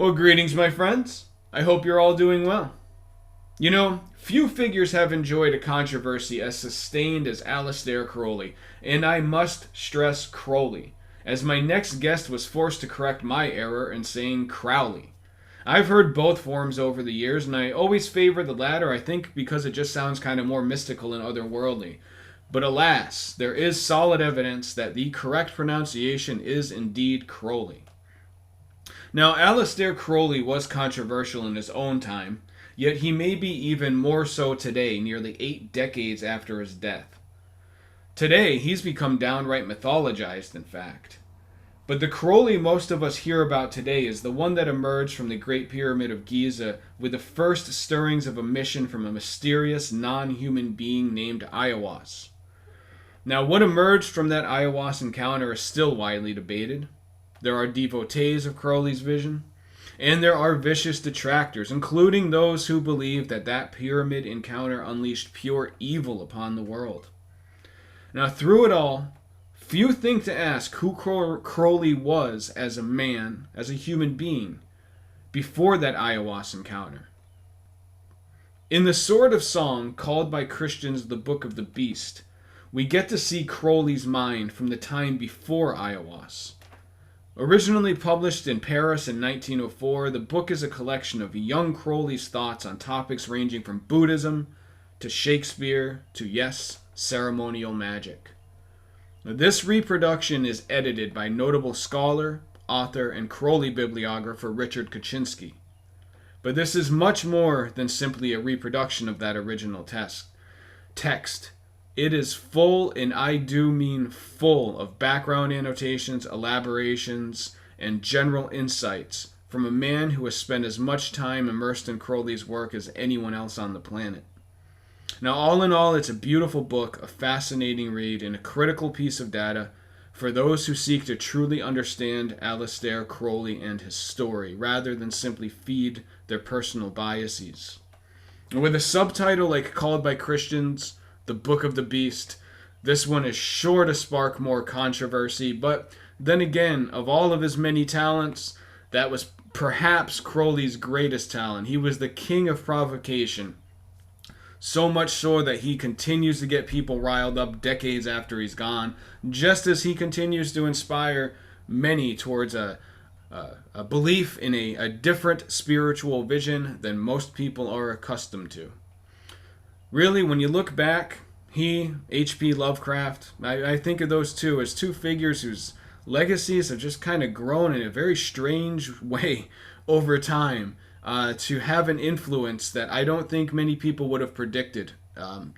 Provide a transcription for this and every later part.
Well, greetings, my friends. I hope you're all doing well. You know, few figures have enjoyed a controversy as sustained as Aleister Crowley, and I must stress Crowley, as my next guest was forced to correct my error in saying Crowley. I've heard both forms over the years, and I always favor the latter, I think, because it just sounds kind of more mystical and otherworldly. But alas, there is solid evidence that the correct pronunciation is indeed Crowley. Now, Aleister Crowley was controversial in his own time, yet he may be even more so today, nearly 8 decades after his death. Today, he's become downright mythologized, in fact. But the Crowley most of us hear about today is the one that emerged from the Great Pyramid of Giza with the first stirrings of a mission from a mysterious non-human being named Aiwass. Now, what emerged from that Aiwass encounter is still widely debated. There are devotees of Crowley's vision, and there are vicious detractors, including those who believe that that pyramid encounter unleashed pure evil upon the world. Now, through it all, few think to ask who Crowley was as a man, as a human being, before that Aiwass encounter. In the Sword of Song, called by Christians the Book of the Beast, we get to see Crowley's mind from the time before Aiwass. Originally published in Paris in 1904, the book is a collection of young Crowley's thoughts on topics ranging from Buddhism to Shakespeare to, yes, ceremonial magic. This reproduction is edited by notable scholar, author, and Crowley bibliographer Richard Kaczynski. But this is much more than simply a reproduction of that original text. It is full, and I do mean full, of background annotations, elaborations, and general insights from a man who has spent as much time immersed in Crowley's work as anyone else on the planet. Now, all in all, it's a beautiful book, a fascinating read, and a critical piece of data for those who seek to truly understand Aleister Crowley and his story, rather than simply feed their personal biases. And with a subtitle like Called by Christians, The Book of the Beast, this one is sure to spark more controversy, but then again, of all of his many talents, that was perhaps Crowley's greatest talent. He was the king of provocation. So much so that he continues to get people riled up decades after he's gone, just as he continues to inspire many towards a belief in a different spiritual vision than most people are accustomed to. Really, when you look back, he, H.P. Lovecraft, I think of those two as two figures whose legacies have just kind of grown in a very strange way over time. To have an influence that I don't think many people would have predicted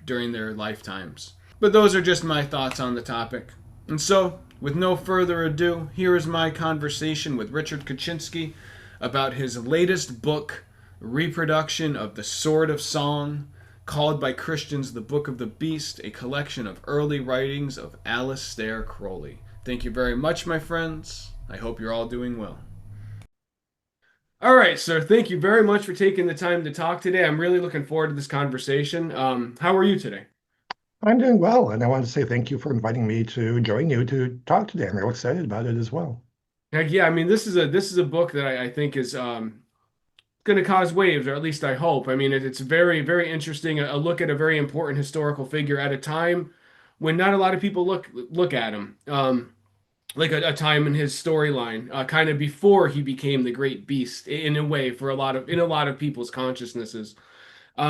during their lifetimes. But those are just my thoughts on the topic. And so, with no further ado, here is my conversation with Richard Kaczynski about his latest book, reproduction of The Sword of Song, called by Christians The Book of the Beast, a collection of early writings of Aleister Crowley. Thank you very much, my friends. I hope you're all doing well. All right, sir. Thank you very much for taking the time to talk today. I'm really looking forward to this conversation. How are you today? I'm doing well, and I want to say thank you for inviting me to join you to talk today. I'm real excited about it as well. Heck yeah, I mean this is a book that I think is going to cause waves, or at least I hope. I mean it's very very interesting. A look at a very important historical figure at a time when not a lot of people look at him. Like a time in his storyline, kind of before he became the great beast in a way for a lot of people's consciousnesses.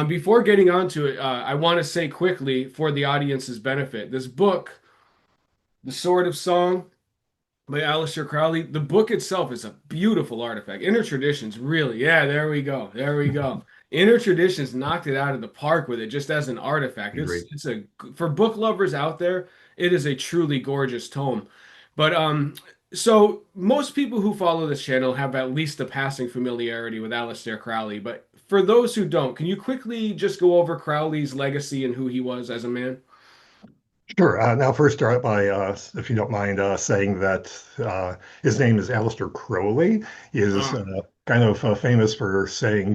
Before getting onto it, I want to say quickly for the audience's benefit, this book, The Sword of Song by Aleister Crowley, the book itself is a beautiful artifact. Inner Traditions, really, yeah, there we go. Inner Traditions knocked it out of the park with it just as an artifact. Agreed. It's a for book lovers out there, it is a truly gorgeous tome. But so most people who follow this channel have at least a passing familiarity with Aleister Crowley. But for those who don't, can you quickly just go over Crowley's legacy and who he was as a man? Sure. Now, first start by, if you don't mind, saying that his name is Aleister Crowley. He is Uh, kind of famous for saying,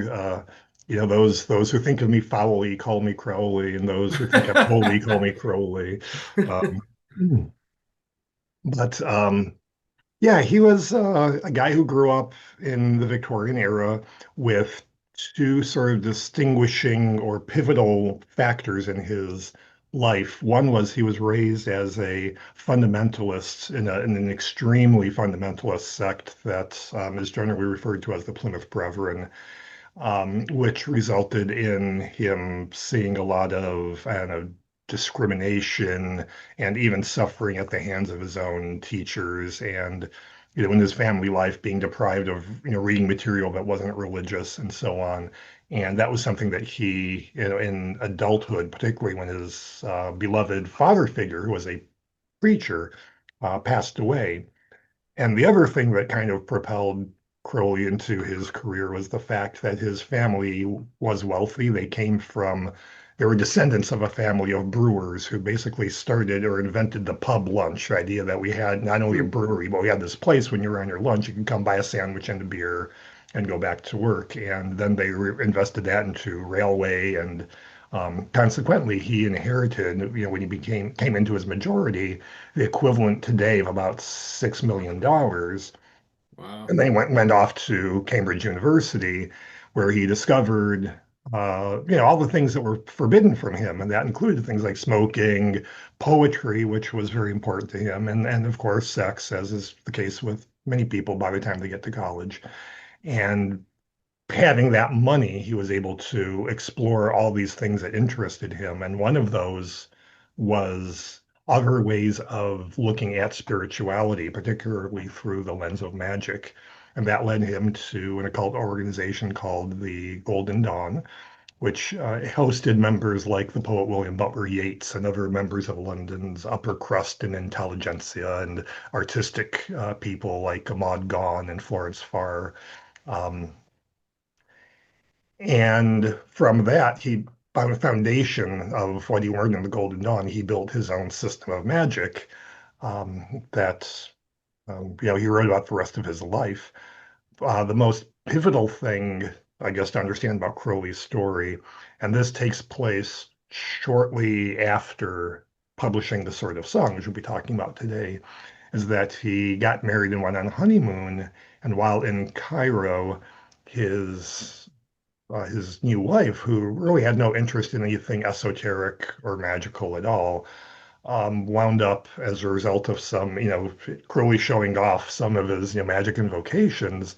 those who think of me foully call me Crowley, and those who think I'm holy call me Crowley. Um, but Yeah, he was a guy who grew up in the Victorian era with two sort of distinguishing or pivotal factors in his life. One was he was raised as a fundamentalist in an extremely fundamentalist sect that is generally referred to as the Plymouth Brethren, which resulted in him seeing a lot of, I don't know, discrimination and even suffering at the hands of his own teachers, and in his family life being deprived of reading material that wasn't religious and so on. And that was something that he, in adulthood, particularly when his beloved father figure, who was a preacher, passed away. And the other thing that kind of propelled Crowley into his career was the fact that his family was wealthy. They were descendants of a family of brewers who basically started or invented the pub lunch idea that we had not only a Hmm. brewery, but we had this place when you were on your lunch, you could come buy a sandwich and a beer and go back to work. And then they invested that into railway and consequently, he inherited, when he came into his majority, the equivalent today of about $6 million. Wow. And then he went off to Cambridge University, where he discovered, all the things that were forbidden from him, and that included things like smoking, poetry, which was very important to him, and of course, sex, as is the case with many people by the time they get to college. And having that money, he was able to explore all these things that interested him. And one of those was other ways of looking at spirituality, particularly through the lens of magic. And that led him to an occult organization called the Golden Dawn, which hosted members like the poet William Butler Yeats and other members of London's upper crust and intelligentsia and artistic people like Ahmad Gaunt and Florence Farr. Um, and from that, on the foundation of what he learned in the Golden Dawn, he built his own system of magic that he wrote about the rest of his life. The most pivotal thing, I guess, to understand about Crowley's story, and this takes place shortly after publishing the Sword of Song, which we'll be talking about today, is that he got married and went on a honeymoon. And while in Cairo, his his new wife, who really had no interest in anything esoteric or magical at all, wound up as a result of some, Crowley showing off some of his, magic invocations,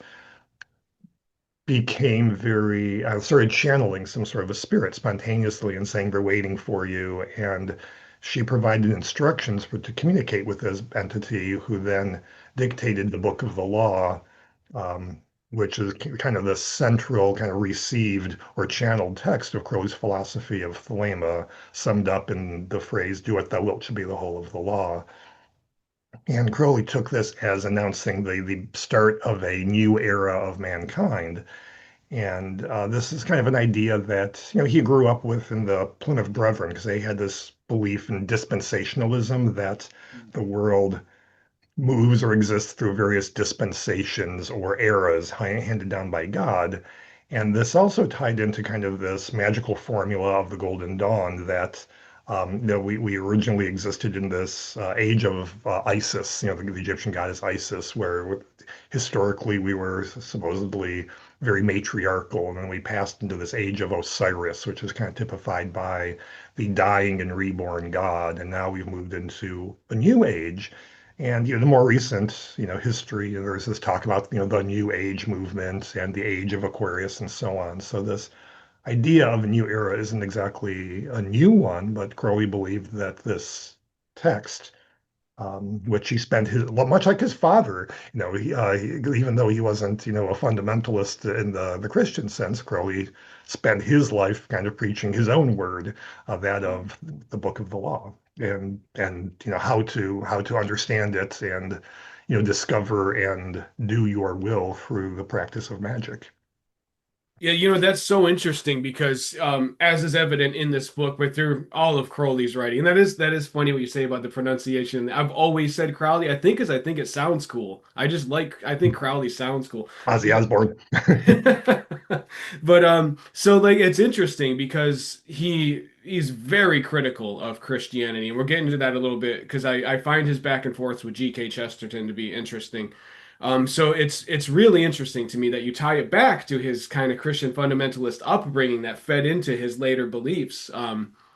became very, started channeling some sort of a spirit spontaneously and saying, they're waiting for you. And she provided instructions to communicate with this entity, who then dictated the book of the law, um, which is kind of the central, kind of received or channeled text of Crowley's philosophy of Thelema, summed up in the phrase, do what thou wilt should be the whole of the law. And Crowley took this as announcing the start of a new era of mankind. And this is kind of an idea that he grew up with in the Plymouth Brethren, because they had this belief in dispensationalism, that the world moves or exists through various dispensations or eras handed down by God. And this also tied into kind of this magical formula of the Golden Dawn that we originally existed in this age of Isis, the Egyptian goddess Isis, where historically we were supposedly very matriarchal, and then we passed into this age of Osiris, which is kind of typified by the dying and reborn god, and now we've moved into a new age. And the more recent, history, there's this talk about the New Age movement and the Age of Aquarius and so on. So this idea of a new era isn't exactly a new one, but Crowley believed that this text, which he spent his, well, much like his father, even though he wasn't, a fundamentalist in the Christian sense, Crowley spent his life kind of preaching his own word, that of the Book of the Law, and how to understand it and discover and do your will through the practice of magic. Yeah, that's so interesting because as is evident in this book, but through all of Crowley's writing, and that is funny what you say about the pronunciation. I've always said Crowley. I think it sounds cool. I think Crowley sounds cool. Ozzy Osbourne. But so like it's interesting because he's very critical of Christianity, and we'll get into that a little bit because I find his back and forths with GK Chesterton to be interesting. So it's really interesting to me that you tie it back to his kind of Christian fundamentalist upbringing that fed into his later beliefs.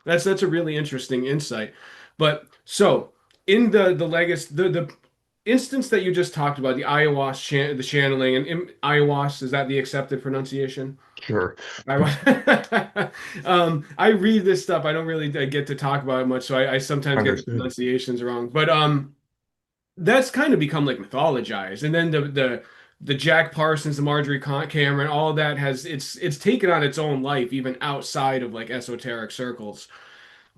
That's a really interesting insight. But so in the legacy, the instance that you just talked about, the the channeling, and ayahuasca, is that the accepted pronunciation? Sure. I read this stuff. I don't really get to talk about it much, so I sometimes get the Understood. pronunciations wrong. But that's kind of become like mythologized, and then the Jack Parsons, the Marjorie Cameron, all of that has it's taken on its own life even outside of like esoteric circles.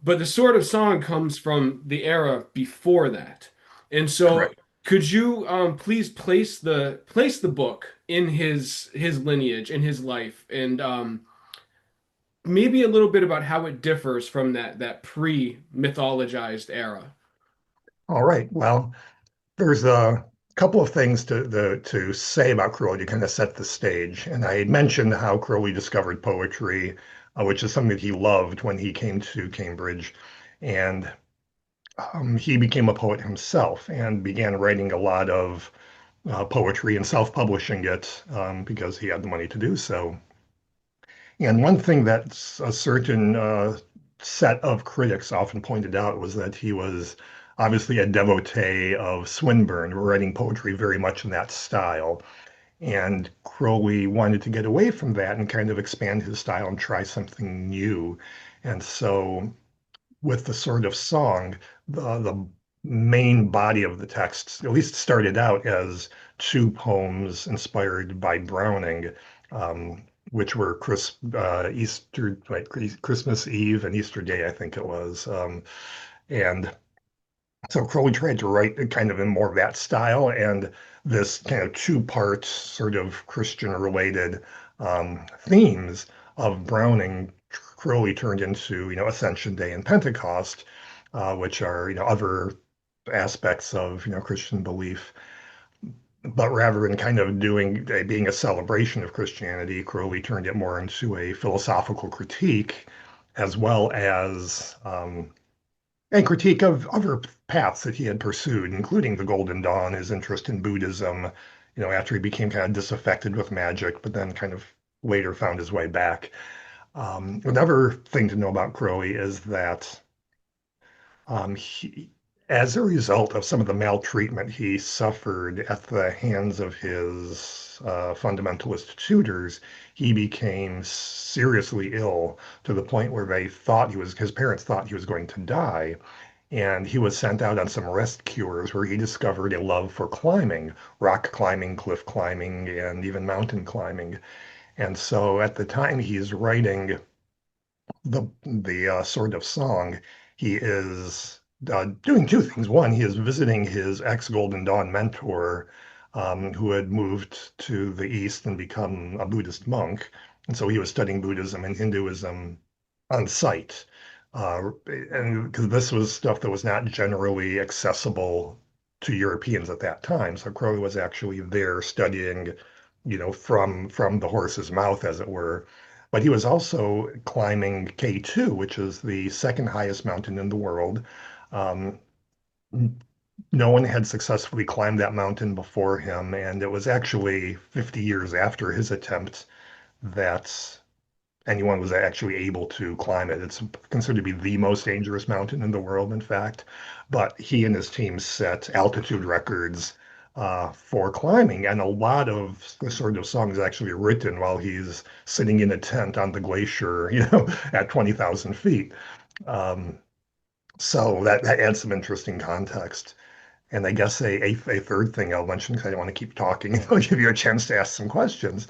But the Sword of Song comes from the era before that, and so Correct. could you please place the book in his lineage, in his life, and maybe a little bit about how it differs from that pre-mythologized era. All right. Well, there's a couple of things to say about Crowley to kind of set the stage. And I mentioned how Crowley discovered poetry, which is something that he loved when he came to Cambridge. And he became a poet himself and began writing a lot of poetry and self-publishing it because he had the money to do so. And one thing that a certain set of critics often pointed out was that he was obviously a devotee of Swinburne, writing poetry very much in that style. And Crowley wanted to get away from that and kind of expand his style and try something new. And so, with the Sort of Song, the main body of the text at least started out as two poems inspired by Browning, which were Christmas Eve and Easter Day, I think it was. And so Crowley tried to write kind of in more of that style, and this kind of two-part sort of Christian-related themes of Browning, Crowley turned into, Ascension Day and Pentecost, which are, other aspects of, Christian belief. But rather than kind of being a celebration of Christianity, Crowley turned it more into a philosophical critique, as well as a critique of other paths that he had pursued, including the Golden Dawn, his interest in Buddhism, after he became kind of disaffected with magic, but then kind of later found his way back. Another thing to know about Crowley is that he, as a result of some of the maltreatment he suffered at the hands of his fundamentalist tutors, he became seriously ill to the point where his parents thought he was going to die. And he was sent out on some rest cures where he discovered a love for climbing, rock climbing, cliff climbing, and even mountain climbing. And so at the time he's writing the Sort of Song, he is doing two things. One, he is visiting his ex-Golden Dawn mentor, who had moved to the East and become a Buddhist monk. And so he was studying Buddhism and Hinduism on site. And because this was stuff that was not generally accessible to Europeans at that time. So Crowley was actually there studying, from the horse's mouth, as it were. But he was also climbing K2, which is the second highest mountain in the world. Um, no one had successfully climbed that mountain before him, and it was actually 50 years after his attempt that anyone was actually able to climb it. It's considered to be the most dangerous mountain in the world, in fact. But he and his team set altitude records for climbing, and a lot of the Sort of Song is actually written while he's sitting in a tent on the glacier, at 20,000 feet. Um, so that adds some interesting context. And I guess a third thing I'll mention, because I don't want to keep talking, I'll give you a chance to ask some questions.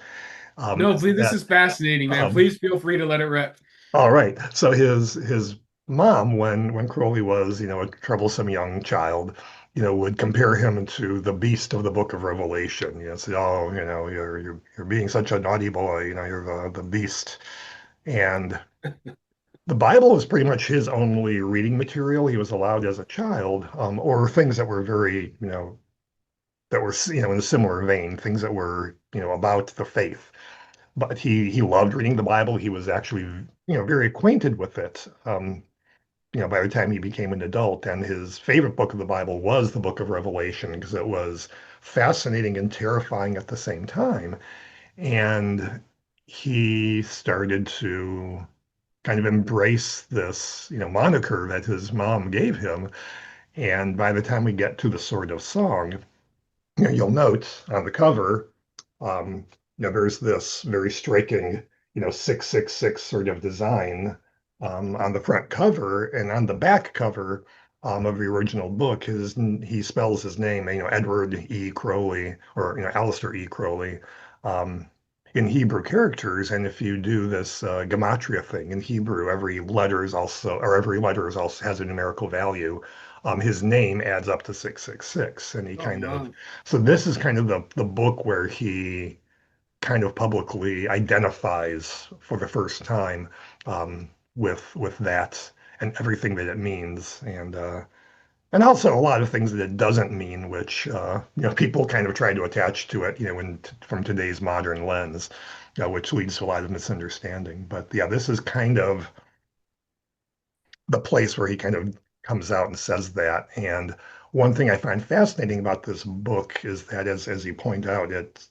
No, Is please, this that is fascinating, man. um, Please feel free to let it rip. All right. So his mom, when Crowley was, a troublesome young child, would compare him to the beast of the Book of Revelation. Say, oh, you're being such a naughty boy. You're the beast. And the Bible is pretty much his only reading material he was allowed as a child, or things that were very, that were, in a similar vein, things that were, about the faith. but he loved reading the Bible. He was actually, very acquainted with it. By the time he became an adult, and his favorite book of the Bible was the Book of Revelation because it was fascinating and terrifying at the same time. And he started to kind of embrace this, moniker that his mom gave him. And by the time we get to the Sword of Song, you'll note on the cover, um, there's this very striking, 666 sort of design on the front cover, and on the back cover of the original book, he spells his name, Edward E. Crowley, or Aleister E. Crowley, um, in Hebrew characters. And if you do this gematria thing in Hebrew, every letter is also has a numerical value. His name adds up to 666, and he Oh kind of wow. so this is kind of the book where he kind of publicly identifies for the first time with that and everything that it means, and also a lot of things that it doesn't mean, which people kind of try to attach to it, from today's modern lens, which leads to a lot of misunderstanding. But yeah, this is kind of the place where he kind of comes out and says that. And one thing I find fascinating about this book is that, as you point out, it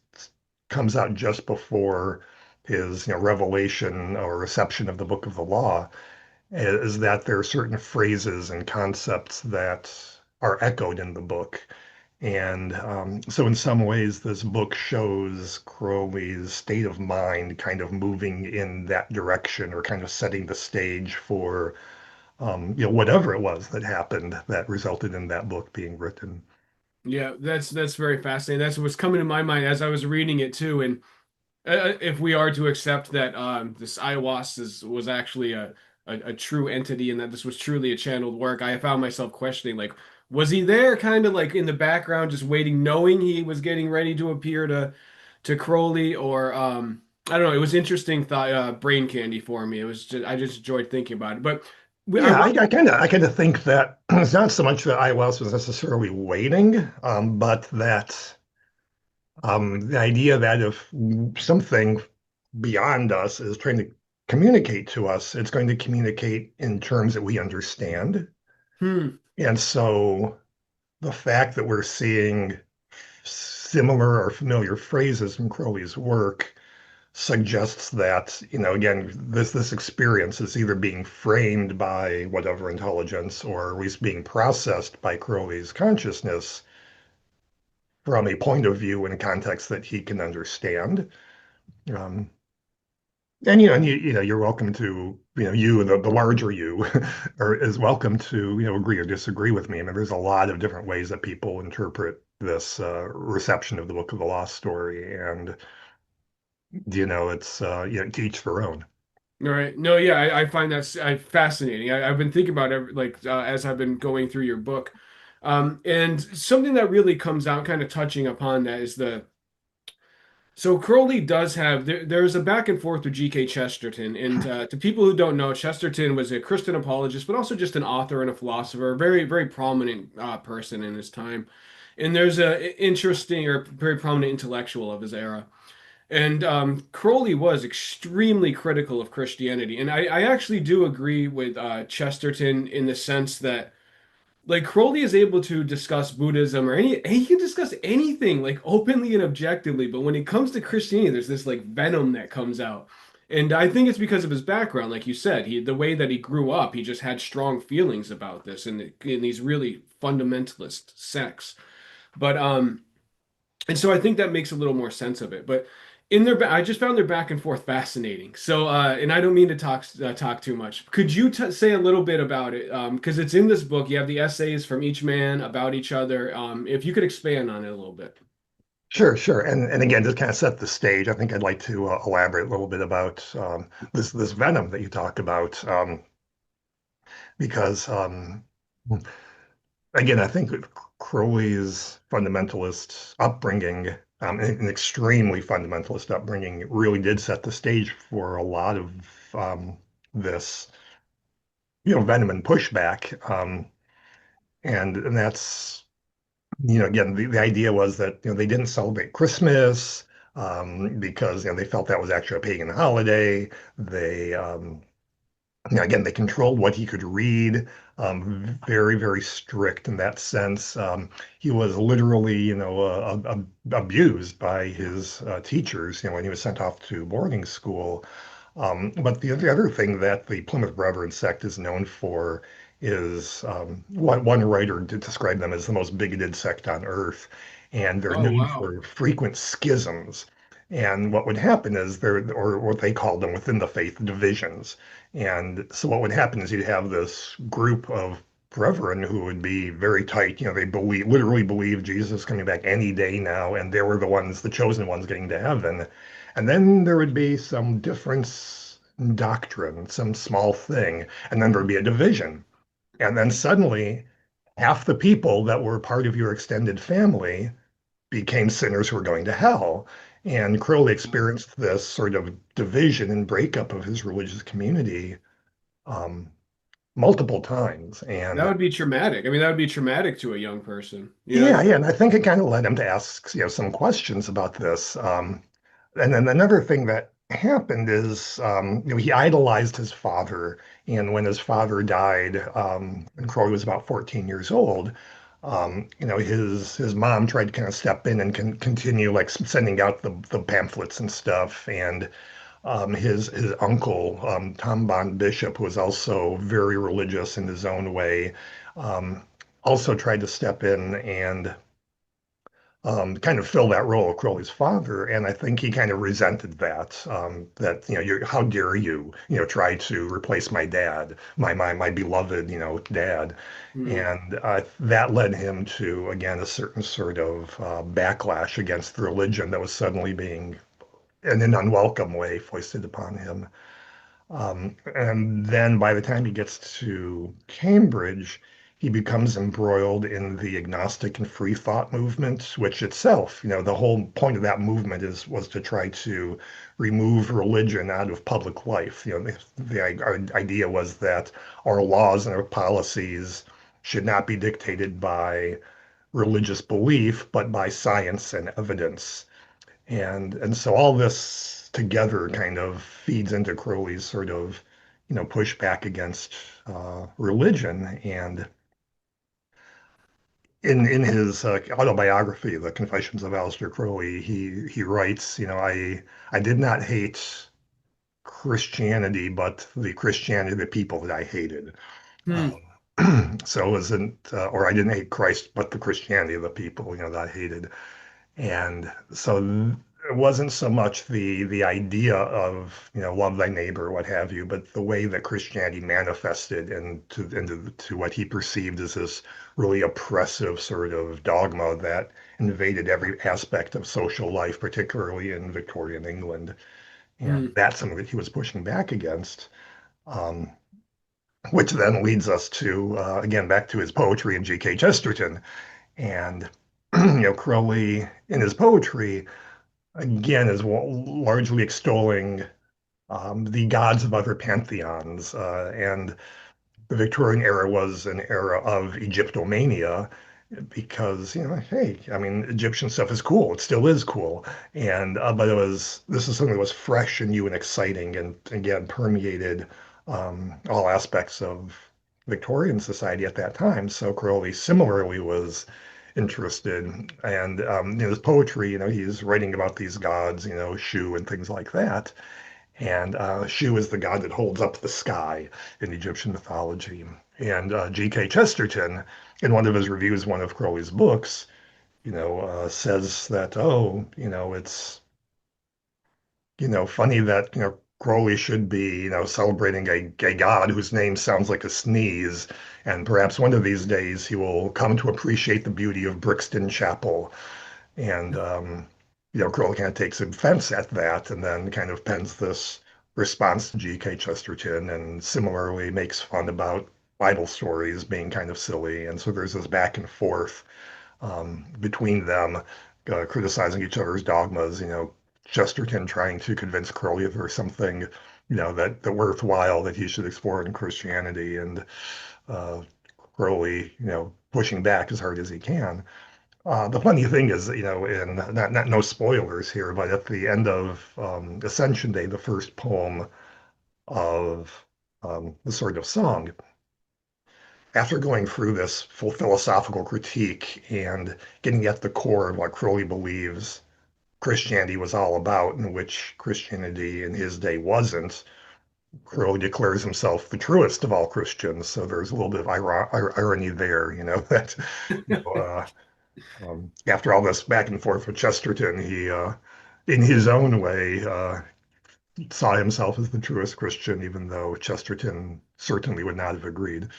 comes out just before his, revelation or reception of the Book of the Law, is that there are certain phrases and concepts that are echoed in the book. And so, in some ways, this book shows Crowley's state of mind kind of moving in that direction, or kind of setting the stage for whatever it was that happened that resulted in that book being written. Yeah, that's very fascinating. That's what's coming to my mind as I was reading it too. And if we are to accept that this ayahuasca was actually a true entity and that this was truly a channeled work, I found myself questioning, like, was he there kind of like in the background just waiting, knowing he was getting ready to appear to Crowley, or I don't know. It was interesting thought, brain candy for me. It was just I just enjoyed thinking about it. But I Yeah, want I kind of think that it's not so much that iOS was necessarily waiting, but that the idea that if something beyond us is trying to communicate to us, it's going to communicate in terms that we understand. hmm. And so the fact that we're seeing similar or familiar phrases from Crowley's work suggests that, again, this experience is either being framed by whatever intelligence, or at least being processed by Crowley's consciousness from a point of view and context that he can understand. Um, and you're welcome to, the larger you is welcome to, agree or disagree with me. I mean, there's a lot of different ways that people interpret this reception of the Book of the Lost story, and it's to each their own. All right. No, yeah, I find that fascinating. I've been thinking about it like as I've been going through your book. And something that really comes out kind of touching upon that is so Crowley does have there's a back and forth with GK Chesterton. And to people who don't know, Chesterton was a Christian apologist, but also just an author and a philosopher, a very, very prominent person in his time. And there's a interesting or very prominent intellectual of his era. And Crowley was extremely critical of Christianity. And I actually do agree with Chesterton in the sense that, like, Crowley is able to discuss Buddhism or he can discuss anything, like, openly and objectively. But when it comes to Christianity, there's this, like, venom that comes out. And I think it's because of his background, like you said, the way that he grew up, he just had strong feelings about this and in these really fundamentalist sects. But and so I think that makes a little more sense of it. But I just found their back and forth fascinating. So, and I don't mean to talk too much. Could you say a little bit about it? Because it's in this book. You have the essays from each man about each other. If you could expand on it a little bit. Sure, sure. And again, just kind of set the stage, I think I'd like to elaborate a little bit about this venom that you talk about, because again, I think that Crowley's fundamentalist upbringing, an extremely fundamentalist upbringing, really did set the stage for a lot of this, venom and pushback. And that's, again, the idea was that, they didn't celebrate Christmas. because they felt that was actually a pagan holiday. They again, they controlled what he could read. Very, very strict in that sense. He was literally, abused by his teachers, when he was sent off to boarding school. But the other thing that the Plymouth Brethren sect is known for is what one writer did describe them as the most bigoted sect on earth, and they're Oh, known wow. for frequent schisms. And what would happen is or what they called them within the faith, divisions. And so what would happen is you'd have this group of brethren who would be very tight. They literally believe Jesus is coming back any day now, and they were the chosen ones getting to heaven. And then there would be some difference in doctrine, some small thing, and then there'd be a division. And then suddenly, half the people that were part of your extended family became sinners who were going to hell. And Crowley experienced this sort of division and breakup of his religious community um, multiple times. That And would be traumatic. I mean, that would be traumatic to a young person, yeah, yeah, and I think it kind of led him to ask, some questions about this. And then another thing that happened is, he idolized his father, and when his father died, and Crowley was about 14 years old, his mom tried to kind of step in and continue like sending out the pamphlets and stuff, and his uncle, Tom Bond Bishop, who was also very religious in his own way, um, also tried to step in and kind of fill that role of Crowley's father. And I think he kind of resented that, that, how dare you, try to replace my dad, my beloved, dad. yeah. And that led him to, again, a certain sort of backlash against the religion that was suddenly being, in an unwelcome way, foisted upon him. And then by the time he gets to Cambridge, he becomes embroiled in the agnostic and free thought movement, which itself, the whole point of that movement was to try to remove religion out of public life. The idea was that our laws and our policies should not be dictated by religious belief, but by science and evidence. And so all this together kind of feeds into Crowley's sort of, pushback against religion. And in his autobiography, The Confessions of Aleister Crowley, he writes, I did not hate Christianity, but the Christianity of the people that I hated. Hmm. So it wasn't, or I didn't hate Christ, but the Christianity of the people, that I hated. And so it wasn't so much the idea of, love thy neighbor, what have you, but the way that Christianity manifested into what he perceived as this really oppressive sort of dogma that invaded every aspect of social life, particularly in Victorian England. And Hmm. that's something that he was pushing back against. Um, which then leads us to, again, back to his poetry and GK Chesterton. And, Crowley in his poetry again is largely extolling the gods of other pantheons. And the Victorian era was an era of Egyptomania because, hey, I mean, Egyptian stuff is cool. It still is cool. And, but this is something that was fresh and new and exciting and again, permeated all aspects of Victorian society at that time. So Crowley similarly was interested. And his poetry, he's writing about these gods, Shu and things like that. And Shu is the god that holds up the sky in Egyptian mythology. And G.K. Chesterton, in one of his reviews, one of Crowley's books, says that, oh, it's, funny that, Crowley should be, celebrating a god whose name sounds like a sneeze. And perhaps one of these days he will come to appreciate the beauty of Brixton Chapel. And, Crowley kind of takes offense at that and then kind of pens this response to G.K. Chesterton and similarly makes fun about Bible stories being kind of silly. And so there's this back and forth between them, criticizing each other's dogmas, Chesterton trying to convince Crowley that there's something, that worthwhile that he should explore in Christianity and uh, Crowley, pushing back as hard as he can. The funny thing is, in not no spoilers here, but at the end of Ascension Day, the first poem of the Sword of Song, after going through this full philosophical critique and getting at the core of what Crowley believes Christianity was all about, and which Christianity in his day wasn't, Crowley declares himself the truest of all Christians. So there's a little bit of irony there, that you know, after all this back and forth with Chesterton, he, in his own way, saw himself as the truest Christian, even though Chesterton certainly would not have agreed.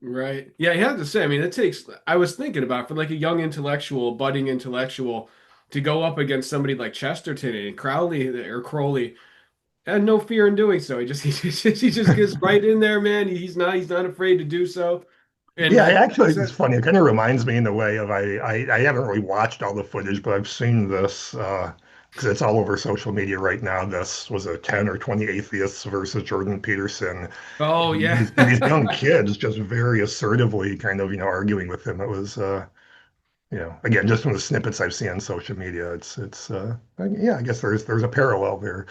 Right. Yeah, I have to say, I mean, it takes, I was thinking about for like a young intellectual, budding intellectual to go up against somebody like Chesterton and Crowley or Crowley, had no fear in doing so. He just gets right in there, man. He's not afraid to do so. And Yeah, like I actually, it's said, funny. It kind of reminds me in a way of I haven't really watched all the footage, but I've seen this because it's all over social media right now. This was a 10 or 20 atheists versus Jordan Peterson. oh And yeah. these young kids just very assertively kind of, arguing with him. It was, again, just from the snippets I've seen on social media, yeah, I guess there's a parallel there.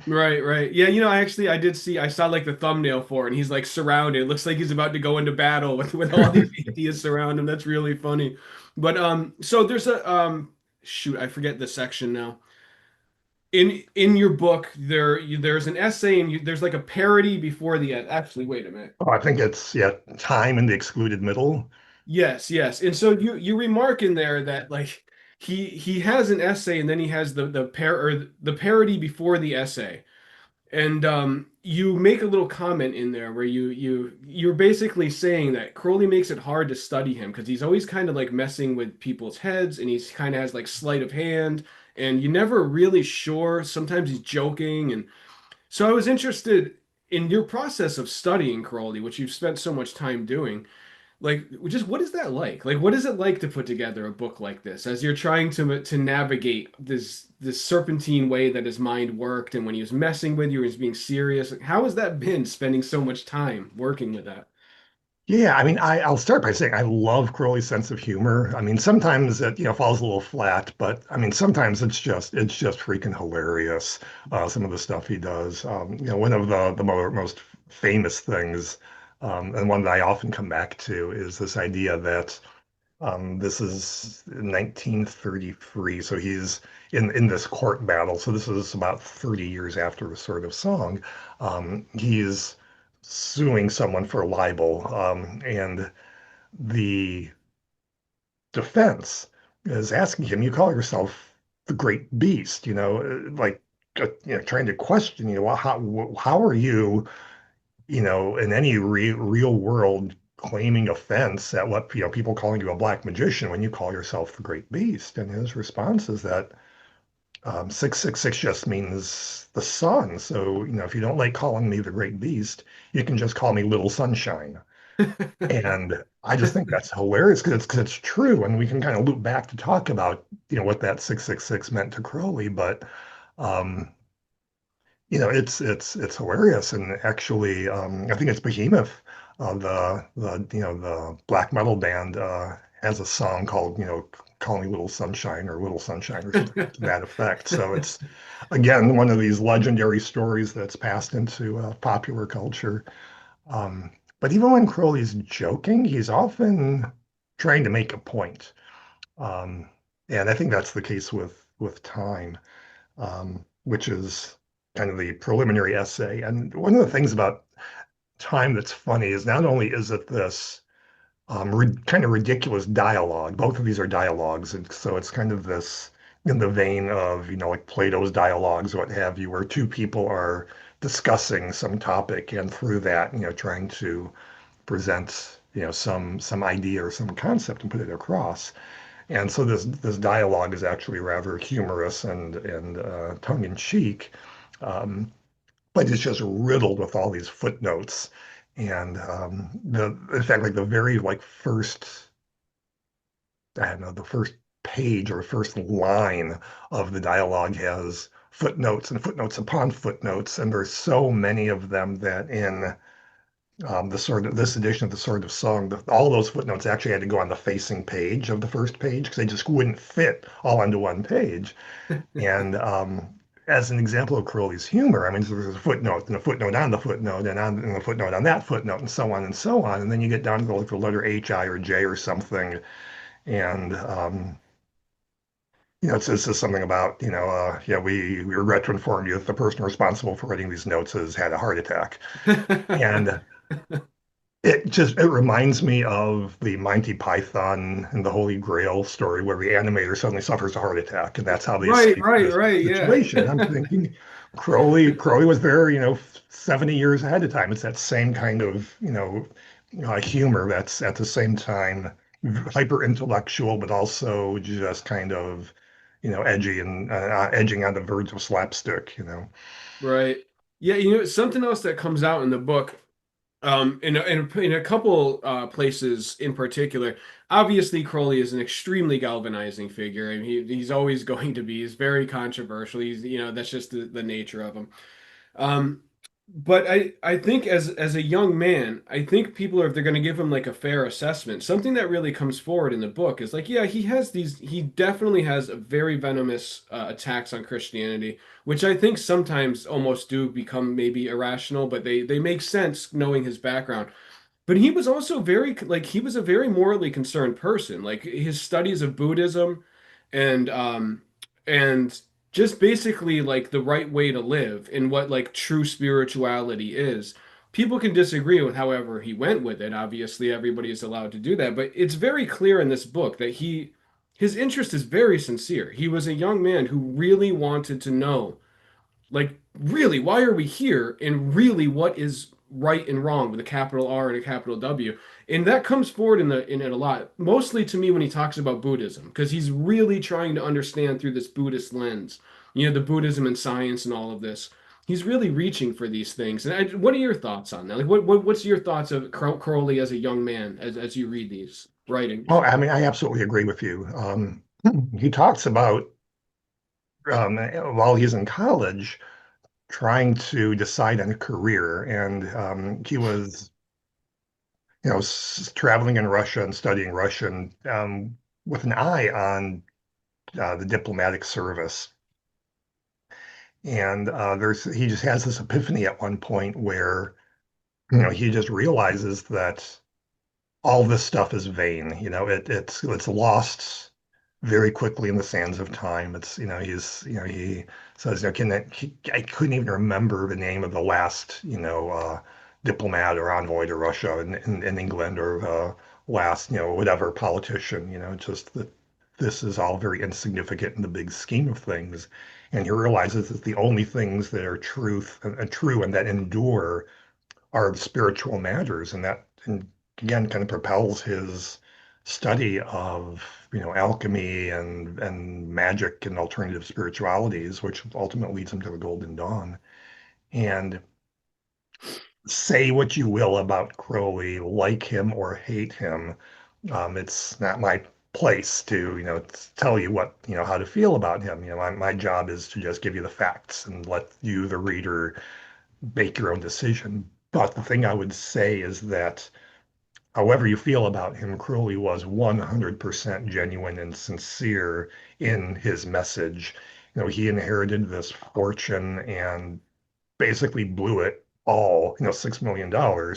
Right, right. Yeah, I did see I saw like the thumbnail for it and he's like surrounded. It looks like he's about to go into battle with all these atheists around him. That's really funny. But so there's a shoot, I forget the section now. In your book there's an essay and there's like a parody before the end. Actually, wait a minute. Oh, I think it's, yeah, time in the excluded middle. Yes, yes. And so you remark in there that like he has an essay and then he has the parody before the essay. And you make a little comment in there where you're basically saying that Crowley makes it hard to study him because he's always kind of like messing with people's heads and he's kind of has like sleight of hand and you're never really sure. Sometimes he's joking. And so I was interested in your process of studying Crowley, which you've spent so much time doing. Like, just what is that like? Like, what is it like to put together a book like this as you're trying to navigate this serpentine way that his mind worked, and when he was messing with you, he was being serious. Like, how has that been spending so much time working with that? Yeah, I mean, I'll start by saying I love Crowley's sense of humor. I mean, sometimes it, falls a little flat, but I mean, sometimes it's just freaking hilarious. Some of the stuff he does. One of the most famous things, and one that I often come back to, is this idea that this is 1933, so he's in this court battle. So this is about 30 years after the Sword of Song. He's suing someone for libel, and the defense is asking him, "You call yourself the Great Beast, like trying to question, well, how are you, in any real world claiming offense at what people calling you a black magician when you call yourself the Great Beast?" And his response is that 666 just means the sun. So if you don't like calling me the Great Beast, you can just call me Little Sunshine. And I just think that's hilarious because it's true, and we can kind of loop back to talk about what that 666 meant to Crowley, but um, it's hilarious. And actually, I think it's Behemoth, the black metal band, has a song called "Call Me Little Sunshine" or "Little Sunshine" or something to that effect. So it's again one of these legendary stories that's passed into popular culture. Um, but even when Crowley's joking, he's often trying to make a point. Um, and I think that's the case with time, which is kind of the preliminary essay. And one of the things about time that's funny is not only is it this kind of ridiculous dialogue. Both of these are dialogues, and so it's kind of this in the vein of like Plato's dialogues, what have you, where two people are discussing some topic, and through that, trying to present some idea or some concept and put it across. And so this dialogue is actually rather humorous and tongue in cheek. Um, but it's just riddled with all these footnotes. And the in fact, like the very like first, I don't know, the first page or first line of the dialogue has footnotes and footnotes upon footnotes, and there's so many of them that in this edition of the Sword of Song, all those footnotes actually had to go on the facing page of the first page because they just wouldn't fit all onto one page. And as an example of Crowley's humor, I mean, so there's a footnote and a footnote on the footnote and a footnote on that footnote and so on and so on. And then you get down to like the letter H, I, or J or something. And, it says something about, yeah, we regret to inform you that the person responsible for writing these notes has had a heart attack. And it reminds me of the Monty Python and the Holy Grail story where the animator suddenly suffers a heart attack, and that's how they Right, escape right, this right. Yeah. situation. And I'm thinking Crowley was there, 70 years ahead of time. It's that same kind of, humor that's at the same time hyper intellectual, but also just kind of, edgy and edging on the verge of slapstick. Right. Yeah, something else that comes out in the book, in a couple places in particular. Obviously, Crowley is an extremely galvanizing figure, and he's always going to be. He's very controversial. That's just the nature of him. Um, but I think as a young man, I think people are, if they're going to give him like a fair assessment, something that really comes forward in the book is like, yeah, he definitely has a very venomous attacks on Christianity, which I think sometimes almost do become maybe irrational, but they make sense knowing his background. But he was also he was a very morally concerned person. Like his studies of Buddhism and and just basically like the right way to live and what like true spirituality is. People can disagree with however he went with it. Obviously, everybody is allowed to do that, but it's very clear in this book that his interest is very sincere. He was a young man who really wanted to know, like, really, why are we here? And really, what is right and wrong with a capital R and a capital W? And that comes forward in it a lot, mostly to me when he talks about Buddhism, because he's really trying to understand through this Buddhist lens, the Buddhism and science and all of this. He's really reaching for these things. And what are your thoughts on that? Like, what's your thoughts of Crowley as a young man as you read these Oh, writings? I mean, I absolutely agree with you. He talks about while he's in college trying to decide on a career, and he was, traveling in Russia and studying Russian with an eye on the diplomatic service. And he just has this epiphany at one point where, he just realizes that all this stuff is vain. It's lost very quickly in the sands of time. He says, I couldn't even remember the name of the last, diplomat or envoy to Russia in England or last, whatever politician, just that this is all very insignificant in the big scheme of things. And he realizes that the only things that are true and that endure are spiritual matters, and that and again kind of propels his study of alchemy and magic and alternative spiritualities, which ultimately leads him to the Golden Dawn. And say what you will about Crowley, like him or hate him, it's not my place to tell you what how to feel about him. My job is to just give you the facts and let you, the reader, make your own decision. But the thing I would say is that however you feel about him, Crowley was 100% genuine and sincere in his message. He inherited this fortune and basically blew it all, $6 million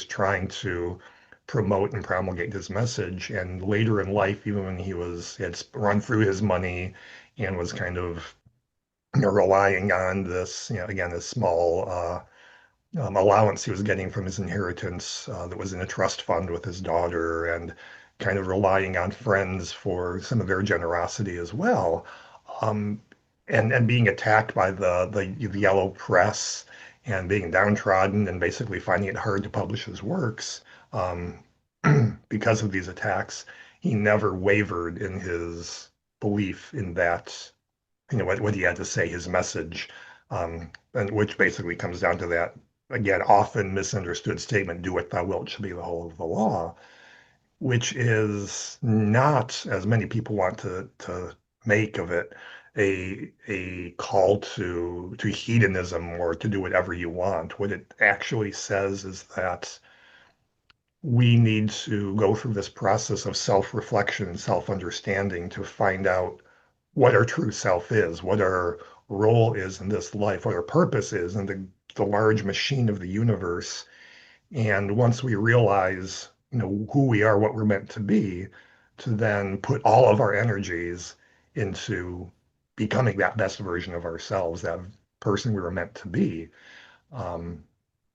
trying to promote and promulgate his message. And later in life, even when had run through his money and was kind of relying on this, again, this small allowance he was getting from his inheritance that was in a trust fund with his daughter, and kind of relying on friends for some of their generosity as well. Um, and being attacked by the yellow press and being downtrodden and basically finding it hard to publish his works um, because of these attacks, he never wavered in his belief in that, what he had to say, his message, and which basically comes down to that, again, often misunderstood statement, do what thou wilt shall be the whole of the law, which is not, as many people want to make of it, a call to hedonism or to do whatever you want. What it actually says is that we need to go through this process of self-reflection and self-understanding to find out what our true self is, what our role is in this life, what our purpose is in the large machine of the universe. And once we realize, who we are, what we're meant to be, to then put all of our energies into becoming that best version of ourselves, that person we were meant to be. Um,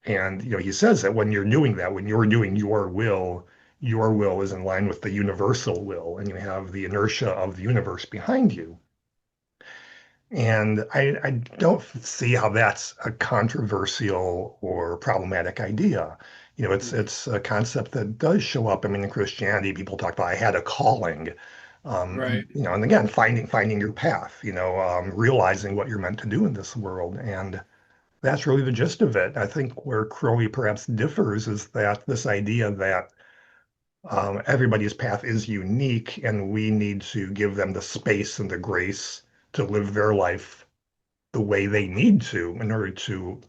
and he says that when you're doing that, when you're doing your will is in line with the universal will, and you have the inertia of the universe behind you. And I don't see how that's a controversial or problematic idea. It's a concept that does show up. I mean, in Christianity, people talk about I had a calling, Right. and again, finding your path, realizing what you're meant to do in this world. And that's really the gist of it. I think where Crowley perhaps differs is that this idea that everybody's path is unique and we need to give them the space and the grace to live their life the way they need to in order to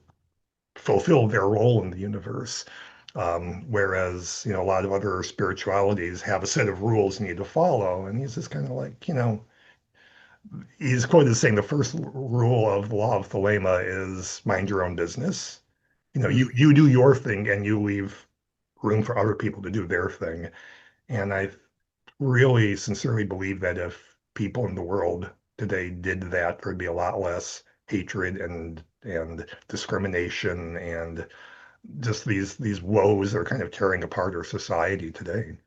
fulfill their role in the universe. Whereas, a lot of other spiritualities have a set of rules you need to follow. And he's just kind of like, he's quoted as saying the first rule of the law of Thelema is mind your own business. Mm. You do your thing and you leave room for other people to do their thing. And I really sincerely believe that if people in the world today did that, there'd be a lot less hatred and discrimination and just these woes that are kind of tearing apart our society today.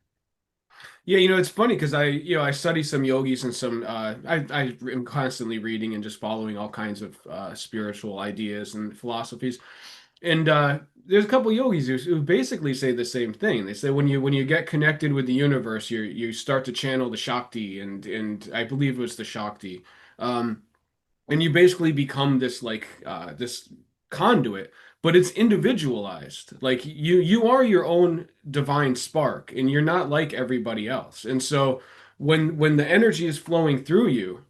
Yeah, it's funny because I study some yogis and some I am constantly reading and just following all kinds of spiritual ideas and philosophies. And there's a couple yogis who basically say the same thing. They say when you get connected with the universe, you start to channel the Shakti, and I believe it was the Shakti. Um, and you basically become this like this conduit, but it's individualized. Like you are your own divine spark, and you're not like everybody else. And so when the energy is flowing through you,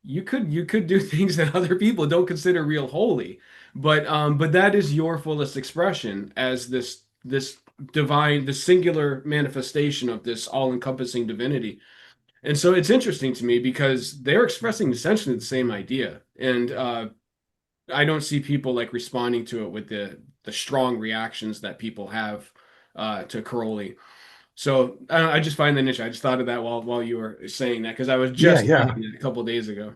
you could do things that other people don't consider real holy, but that is your fullest expression as this divine, the singular manifestation of this all-encompassing divinity. And so it's interesting to me because they're expressing essentially the same idea, and I don't see people like responding to it with the strong reactions that people have to Crowley. So I just find that niche. I just thought of that while you were saying that because I was Yeah, just yeah. reading it a couple days ago.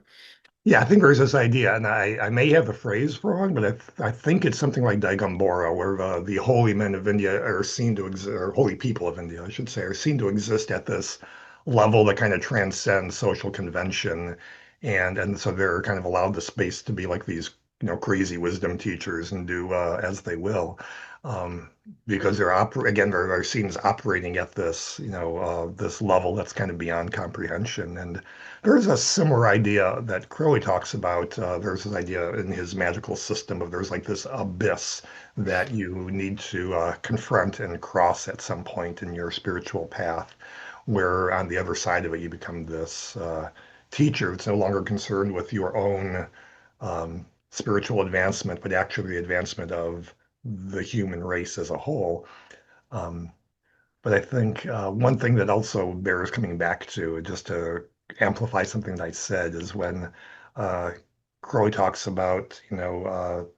Yeah, I think there's this idea, and I may have the phrase wrong, but I think it's something like Digambora, where the holy men of India are seen to exist, or holy people of India, I should say, are seen to exist at this level that kind of transcends social convention, and so they're kind of allowed the space to be like these, crazy wisdom teachers and do as they will, um, because they're seen as operating at this, this level that's kind of beyond comprehension, and there's a similar idea that Crowley talks about. There's this idea in his magical system of there's like this abyss that you need to confront and cross at some point in your spiritual path, where on the other side of it, you become this teacher that's no longer concerned with your own spiritual advancement, but actually the advancement of the human race as a whole. Um, but I think one thing that also bears coming back to, just to amplify something that I said, is when uh, Crowley talks about, what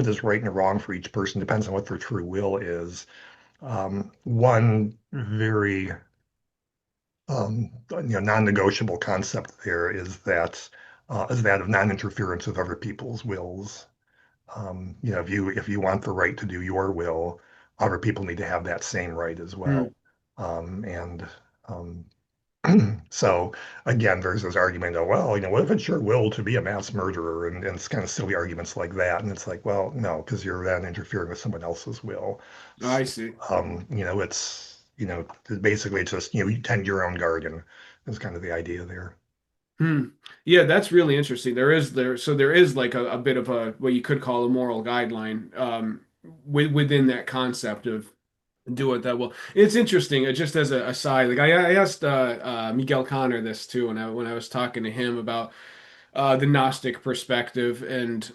is right and wrong for each person depends on what their true will is. One very non-negotiable concept there is that of non-interference with other people's wills. If you want the right to do your will, other people need to have that same right as Hmm. well. And um, so again, there's this argument of, well, what if it's your will to be a mass murderer? And it's kind of silly arguments like that. And it's like, well, no, because you're then interfering with someone else's will. I see. Basically it's just, you tend your own garden is kind of the idea there. Hmm. Yeah, that's really interesting. There is like a bit of a what you could call a moral guideline within that concept of do it that well. It's interesting. Just as a aside, like I asked Miguel Connor this too when I was talking to him about the Gnostic perspective, and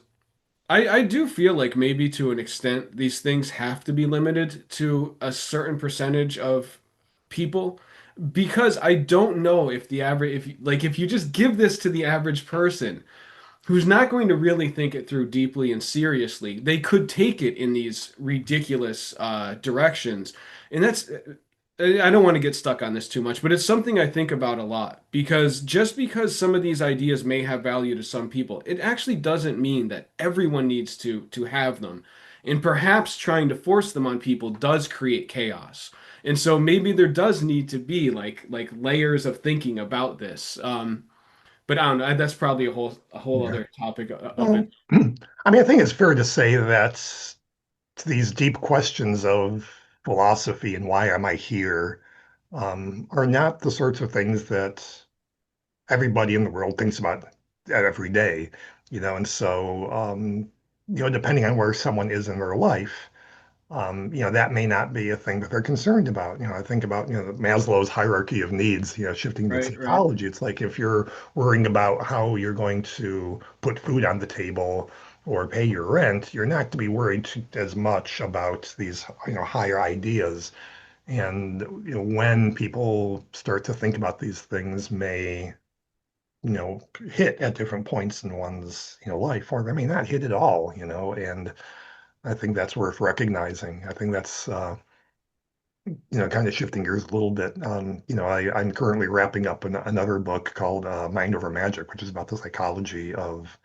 I do feel like maybe to an extent these things have to be limited to a certain percentage of people because I don't know if the average if you just give this to the average person who's not going to really think it through deeply and seriously, they could take it in these ridiculous directions. And that's, I don't want to get stuck on this too much, but it's something I think about a lot because just because some of these ideas may have value to some people, it actually doesn't mean that everyone needs to have them. And perhaps trying to force them on people does create chaos. And so maybe there does need to be like layers of thinking about this. But I don't know. That's probably a whole Yeah. other topic of it. Well, I mean, I think it's fair to say that these deep questions of philosophy and why am I here are not the sorts of things that everybody in the world thinks about every day, and so, depending on where someone is in their life, that may not be a thing that they're concerned about. I think about, Maslow's hierarchy of needs, shifting to Right, right, psychology. It's like if you're worrying about how you're going to put food on the table or pay your rent, you're not to be worried as much about these, higher ideas. And, when people start to think about these things may, hit at different points in one's, life, or they may not hit at all, and I think that's worth recognizing. I think that's, kind of shifting gears a little bit. I'm currently wrapping up another book called Mind Over Magic, which is about the psychology of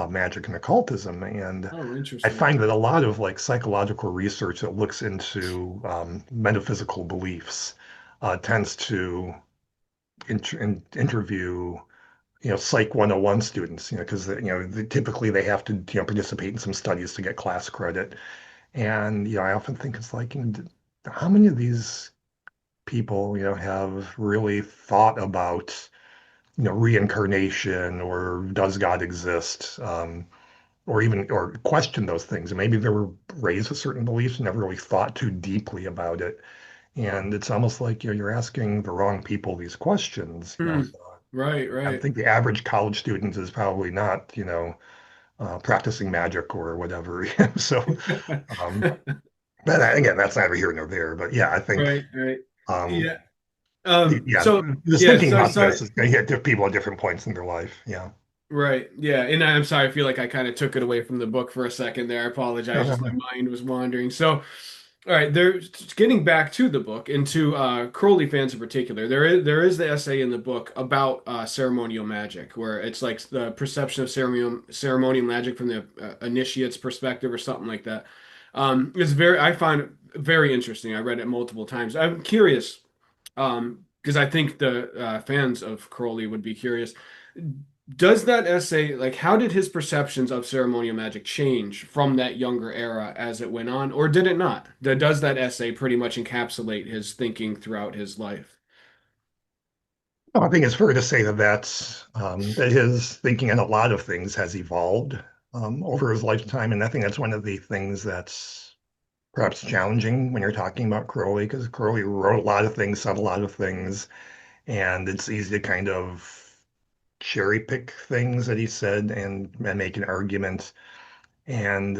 magic and occultism. And Oh, I interesting. find that a lot of like psychological research that looks into metaphysical beliefs tends to interview Psych 101 students, because typically they have to participate in some studies to get class credit. And I often think it's like, how many of these people, have really thought about, reincarnation or does God exist, or question those things. And maybe they were raised with certain beliefs and never really thought too deeply about it. And it's almost like, you're asking the wrong people these questions. Hmm. Right, I right. think the average college student is probably not, practicing magic or whatever. So, um, but again, that's neither here nor there. But yeah, I think, Right, right. um, Yeah. yeah, So just yeah, thinking so about sorry. this is going to hit people at different points in their life. Yeah. Right. Yeah. And I'm sorry, I feel like I kind of took it away from the book for a second there. I No, apologize. no, Just no. my mind was wandering. So, all right, there's getting back to the book and to Crowley fans in particular. There is the essay in the book about ceremonial magic, where it's like the perception of ceremonial magic from the initiate's perspective or something like that. It's very I find it very interesting. I read it multiple times. I'm curious because I think the fans of Crowley would be curious. Does that essay, like, how did his perceptions of ceremonial magic change from that younger era as it went on, or did it not? Does that essay pretty much encapsulate his thinking throughout his life? I think it's fair to say that his thinking on a lot of things has evolved over his lifetime, and I think that's one of the things that's perhaps challenging when you're talking about Crowley, because Crowley wrote a lot of things, said a lot of things, and it's easy to kind of cherry pick things that he said and make an argument. And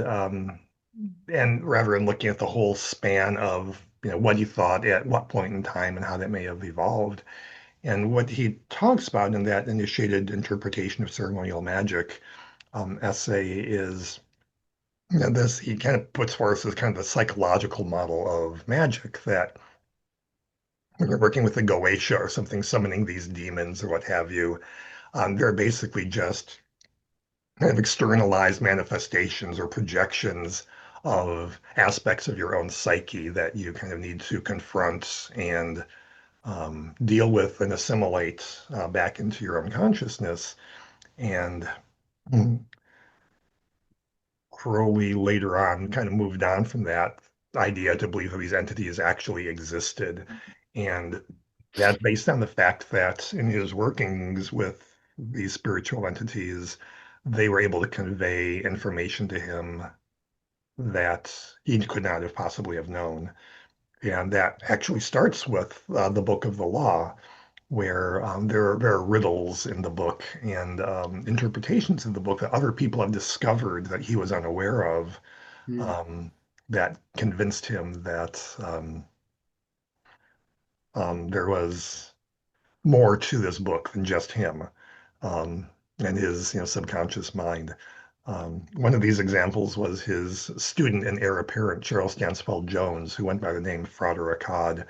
rather than looking at the whole span of what he thought at what point in time and how that may have evolved. And what he talks about in that initiated interpretation of ceremonial magic essay is, this he kind of puts forth as kind of the psychological model of magic, that when you're working with a Goetia or something, summoning these demons or what have you, they're basically just kind of externalized manifestations or projections of aspects of your own psyche that you kind of need to confront and deal with and assimilate back into your own consciousness. And mm, Crowley later on kind of moved on from that idea to believe that these entities actually existed. And that based on the fact that in his workings with these spiritual entities, they were able to convey information to him that he could not have possibly have known. And that actually starts with the Book of the Law, where there are riddles in the book and interpretations of the book that other people have discovered that he was unaware of, Hmm. um, that convinced him that there was more to this book than just him, um, and his subconscious mind. One of these examples was his student and heir apparent, Charles Stansfeld Jones, who went by the name Frater Akkad,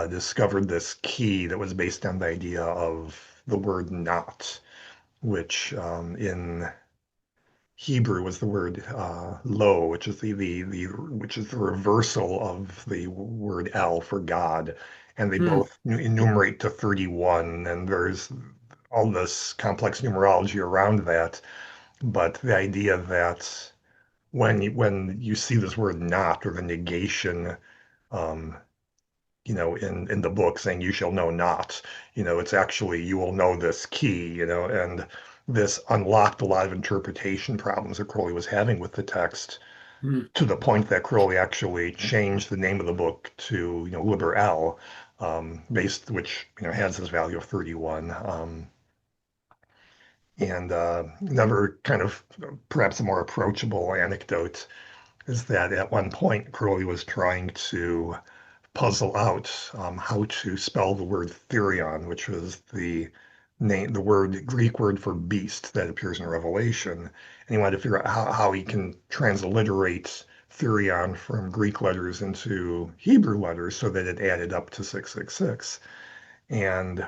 discovered this key that was based on the idea of the word not, which in Hebrew was the word lo, which is the reversal of the word El for God, and they Hmm. both enumerate to 31, and there's all this complex numerology around that. But the idea that when you see this word not, or the negation, um, in the book saying you shall know not, it's actually you will know this key, and this unlocked a lot of interpretation problems that Crowley was having with the text, Hmm. to the point that Crowley actually changed the name of the book to, Liber El, based, which, has this value of 31. And another kind of perhaps a more approachable anecdote is that at one point Crowley was trying to puzzle out how to spell the word therion, which was the Greek word for beast that appears in Revelation. And he wanted to figure out how he can transliterate therion from Greek letters into Hebrew letters so that it added up to 666. And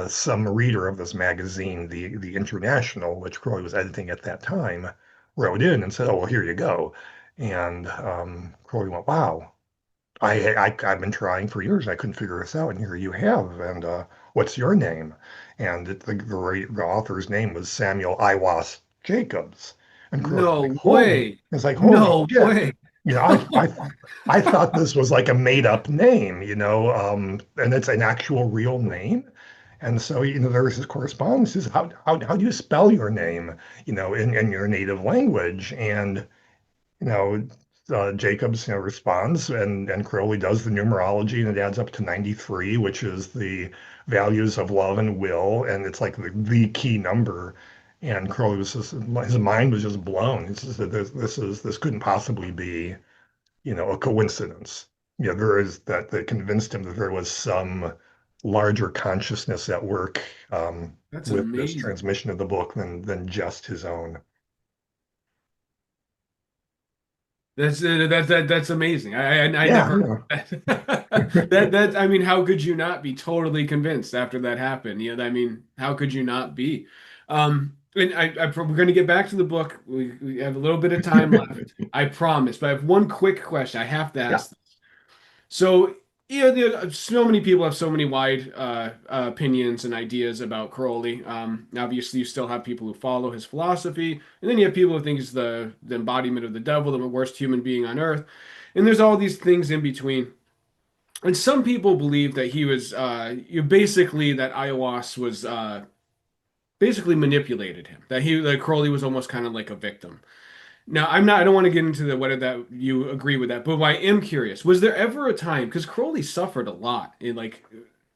some reader of this magazine, the International, which Crowley was editing at that time, wrote in and said, "Oh, well, here you go." And Crowley went, "Wow, I've been trying for years. I couldn't figure this out, and here you have. And what's your name?" And the author's name was Samuel Iwas Jacobs. And Crowley's like, No holy, way. it's like, holy No shit. way. You know, I thought this was like a made up name, and it's an actual real name. And so, there was this correspondence. He says, how do you spell your name, in your native language? And you know, Jacobs, responds, and Crowley does the numerology, and it adds up to 93, which is the values of love and will, and it's like the key number. And Crowley was just, his mind was just blown. He says that this couldn't possibly be, a coincidence. There is that convinced him that there was some larger consciousness at work, That's with this amazing. transmission of the book than just his own. That's amazing. I Yeah, never heard that. That I mean, how could you not be totally convinced after that happened? I mean, how could you not be? And we're going to get back to the book. We have a little bit of time left, I promise. But I have one quick question I have to yeah. ask. So, so many people have so many wide opinions and ideas about Crowley. Obviously, you still have people who follow his philosophy, and then you have people who think he's the embodiment of the devil, the worst human being on earth. And there's all these things in between. And some people believe that he was, basically, that Ayahuasca was basically manipulated him, that Crowley was almost kind of like a victim. Now, I don't want to get into the whether that you agree with that, but I am curious. Was there ever a time, because Crowley suffered a lot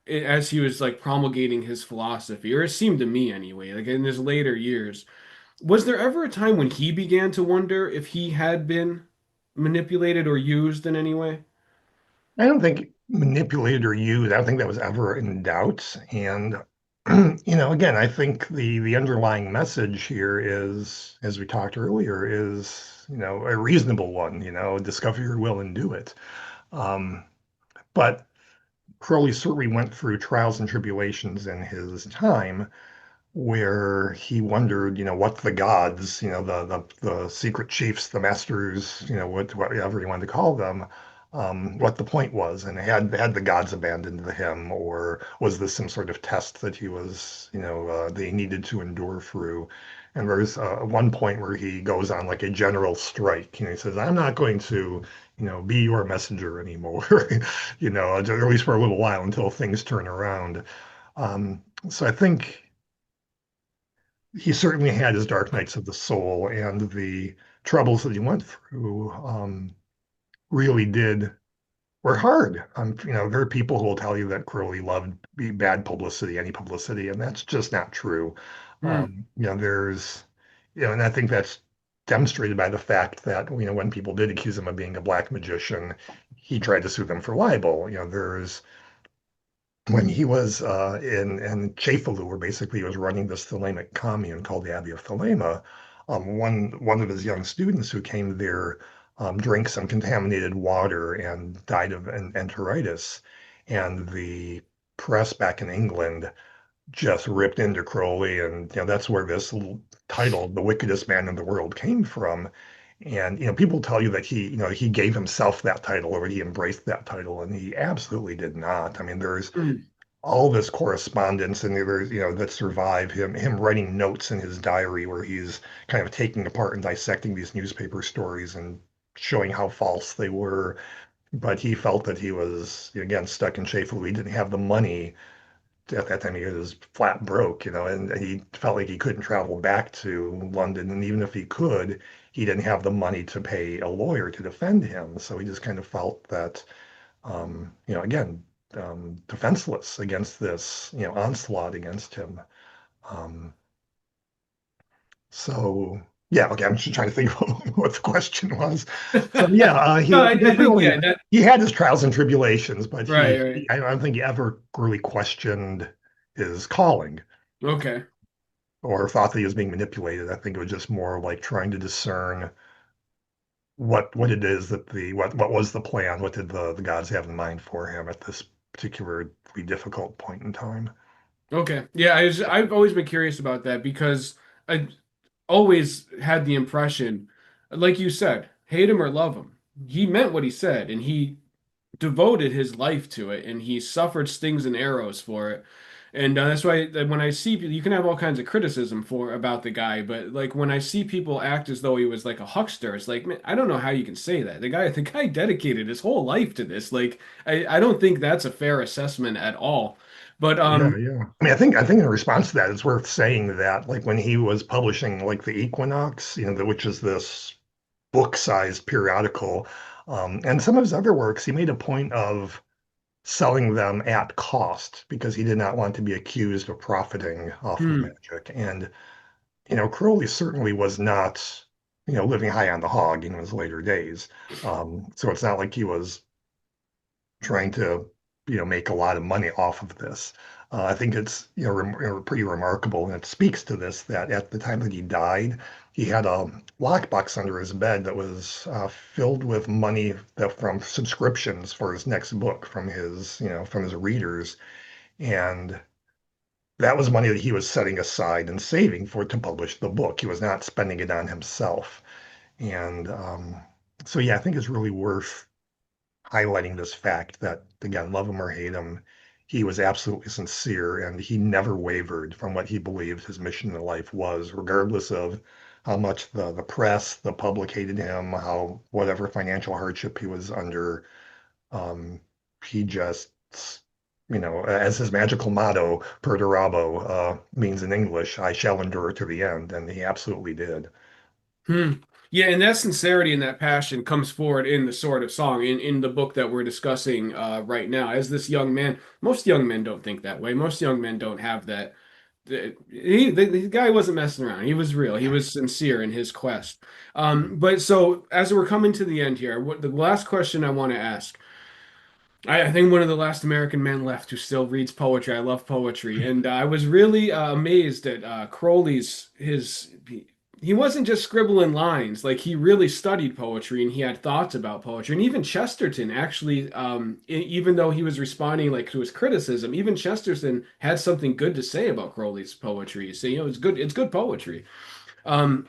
as he was like promulgating his philosophy, or it seemed to me anyway, like in his later years, was there ever a time when he began to wonder if he had been manipulated or used in any way? I don't think manipulated or used. I don't think that was ever in doubt. And again, I think the underlying message here is, as we talked earlier, is a reasonable one. Discover your will and do it. Um, but Crowley certainly went through trials and tribulations in his time, where he wondered, what the gods, the secret chiefs, the masters, whatever you wanted to call them, what the point was, and had the gods abandoned him, or was this some sort of test that he was, they needed to endure through? And there's one point where he goes on like a general strike. He says, "I'm not going to, be your messenger anymore," at least for a little while until things turn around. So I think he certainly had his dark nights of the soul, and the troubles that he went through really did were hard. There are people who will tell you that Crowley loved bad publicity, any publicity, and that's just not true. Hmm. There's, and I think that's demonstrated by the fact that, when people did accuse him of being a black magician, he tried to sue them for libel. When he was in Chafaloo, where basically he was running this Thelemic commune called the Abbey of Thelema, one of his young students who came there drank some contaminated water and died of enteritis. And the press back in England just ripped into Crowley, and that's where this little title, "The Wickedest Man in the World," came from. And people tell you that he gave himself that title or he embraced that title, and he absolutely did not. I mean, there's Hmm. all this correspondence and there's that survive him writing notes in his diary where he's kind of taking apart and dissecting these newspaper stories and showing how false they were. But he felt that he was again stuck in Chafee. He didn't have the money at that time. He was flat broke, and he felt like he couldn't travel back to London, and even if he could, he didn't have the money to pay a lawyer to defend him. So he just kind of felt that again, defenseless against this, onslaught against him. Um, so yeah, okay, I'm just trying to think what the question was. So yeah, No, he I think definitely yeah, that he had his trials and tribulations, but right, right. I don't think he ever really questioned his calling Okay. or thought that he was being manipulated. I think it was just more like trying to discern what it is that what was the plan, what did the gods have in mind for him at this particularly difficult point in time. Okay. Yeah, I've always been curious about that because I always had the impression, like you said, hate him or love him. He meant what he said, and he devoted his life to it, and he suffered stings and arrows for it. And that's why when I see people, you can have all kinds of criticism for about the guy, but like when I see people act as though he was like a huckster, it's like, man, I don't know how you can say that. The guy dedicated his whole life to this. Like, I don't think that's a fair assessment at all. But Yeah, yeah. I mean, I think in response to that, it's worth saying that like when he was publishing like the Equinox, which is this book-sized periodical, and some of his other works, he made a point of selling them at cost because he did not want to be accused of profiting off of hmm, magic. And Crowley certainly was not, living high on the hog in his later days. So it's not like he was trying to, make a lot of money off of this. I think it's, pretty remarkable, and it speaks to this that at the time that he died, he had a lockbox under his bed that was filled with money from subscriptions for his next book from his readers, and that was money that he was setting aside and saving for to publish the book. He was not spending it on himself, and so yeah, I think it's really worth highlighting this fact that, again, love him or hate him, he was absolutely sincere and he never wavered from what he believed his mission in life was, regardless of how much the press, the public hated him, how whatever financial hardship he was under. Um, he just, as his magical motto, Perdurabo, means in English, I shall endure to the end. And he absolutely did. hmm. Yeah, and that sincerity and that passion comes forward in the Sword of Song, in the book that we're discussing right now. As this young man, most young men don't think that way. Most young men don't have that. The guy wasn't messing around. He was real. He was sincere in his quest. But so as we're coming to the end here, the last question I want to ask, I think one of the last American men left who still reads poetry. I love poetry, and I was really amazed at Crowley's his. He wasn't just scribbling lines; like he really studied poetry and he had thoughts about poetry. And even Chesterton, actually, even though he was responding like to his criticism, even Chesterton had something good to say about Crowley's poetry. So it's good. It's good poetry. Um,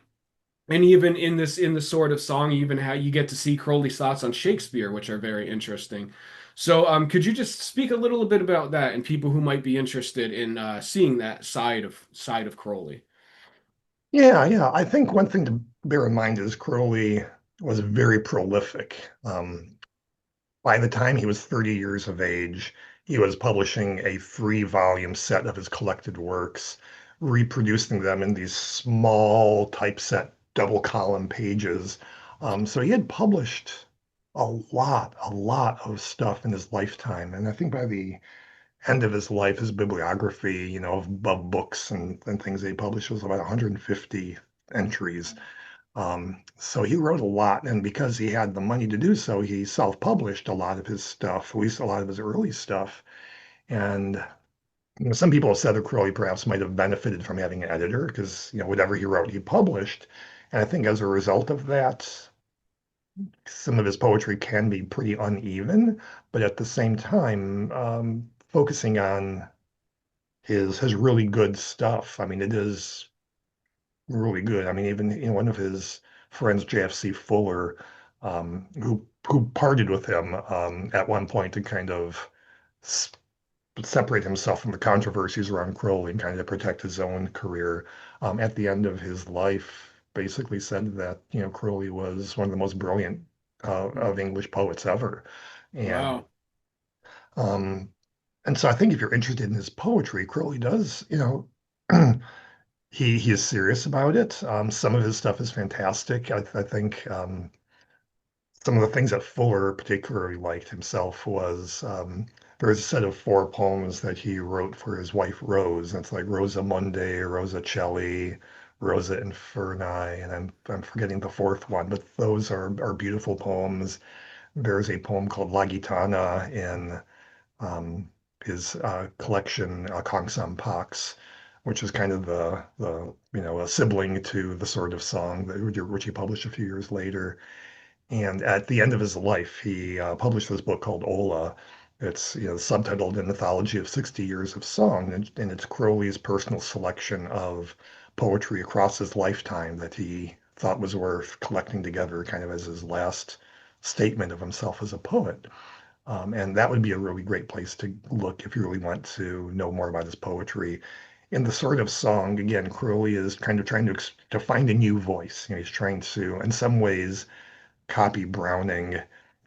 and even in the Sword of Song, even how you get to see Crowley's thoughts on Shakespeare, which are very interesting. So, could you just speak a little bit about that and people who might be interested in seeing that side of Crowley? Yeah, yeah. I think one thing to bear in mind is Crowley was very prolific. By the time he was 30 years of age, he was publishing a 3-volume set of his collected works, reproducing them in these small typeset double column pages. So he had published a lot of stuff in his lifetime. And I think by the end of his life, his bibliography, of books and things that he published was about 150 entries. So he wrote a lot, and because he had the money to do so, he self-published a lot of his stuff, at least a lot of his early stuff. And some people have said that Crowley perhaps might have benefited from having an editor because whatever he wrote, he published. And I think as a result of that, some of his poetry can be pretty uneven, but at the same time, focusing on his really good stuff. I mean, it is really good. I mean, even one of his friends, JFC Fuller, who parted with him at one point to kind of separate himself from the controversies around Crowley and kind of protect his own career. At the end of his life, basically said that Crowley was one of the most brilliant of English poets ever, and Wow. um, and so I think if you're interested in his poetry, Crowley does, he is serious about it. Some of his stuff is fantastic. I think some of the things that Fuller particularly liked himself was there's a set of four poems that he wrote for his wife Rose. And it's like Rosa Mundi, Rosa Celli, Rosa Inferni, and I'm forgetting the fourth one, but those are beautiful poems. There's a poem called La Gitana in um, his collection Kongsam Pax, which is kind of the a sibling to the Sword of Song that which he published a few years later. And at the end of his life, he published this book called Ola. It's subtitled "An Anthology of 60 Years of Song," and it's Crowley's personal selection of poetry across his lifetime that he thought was worth collecting together, kind of as his last statement of himself as a poet. And that would be a really great place to look if you really want to know more about his poetry. In the Sort of Song, again, Crowley is kind of trying to find a new voice. He's trying to, in some ways, copy Browning,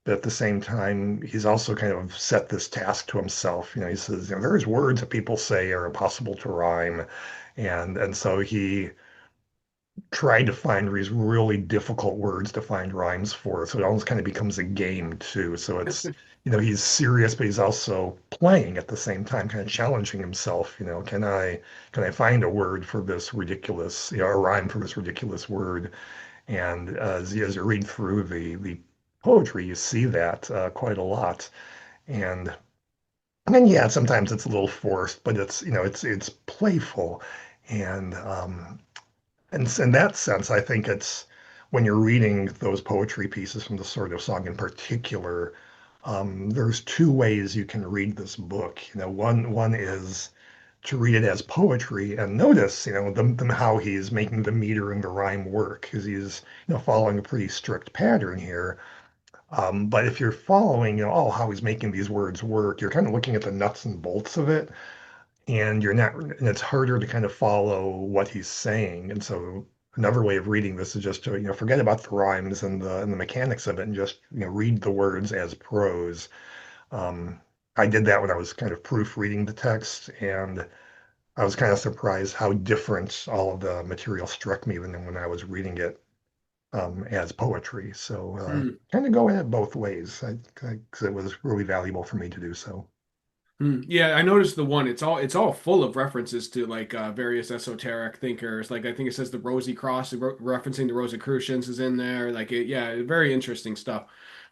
but at the same time, he's also kind of set this task to himself. He says, there's words that people say are impossible to rhyme, and so he tried to find these really difficult words to find rhymes for. So it almost kind of becomes a game too. So it's, he's serious, but he's also playing at the same time, kind of challenging himself. Can I find a word for this ridiculous, a rhyme for this ridiculous word? And as you read through the poetry, you see that quite a lot. And and yeah, sometimes it's a little forced, but it's playful, and and in that sense, I think it's when you're reading those poetry pieces from the Sword of Song in particular, there's two ways you can read this book. One is to read it as poetry and notice, how he's making the meter and the rhyme work, because he's, following a pretty strict pattern here. But if you're following, oh, how he's making these words work, you're kind of looking at the nuts and bolts of it, and and it's harder to kind of follow what he's saying. And so another way of reading this is just to, forget about the rhymes and the mechanics of it and just, read the words as prose. Um, I did that when I was kind of proofreading the text, and I was kind of surprised how different all of the material struck me than when I was reading it as poetry. So kind of go at it both ways, because it was really valuable for me to do so. Yeah, I noticed the one. It's all full of references to like various esoteric thinkers. Like I think it says the Rosy Cross, referencing the Rosicrucians is in there. Yeah, very interesting stuff.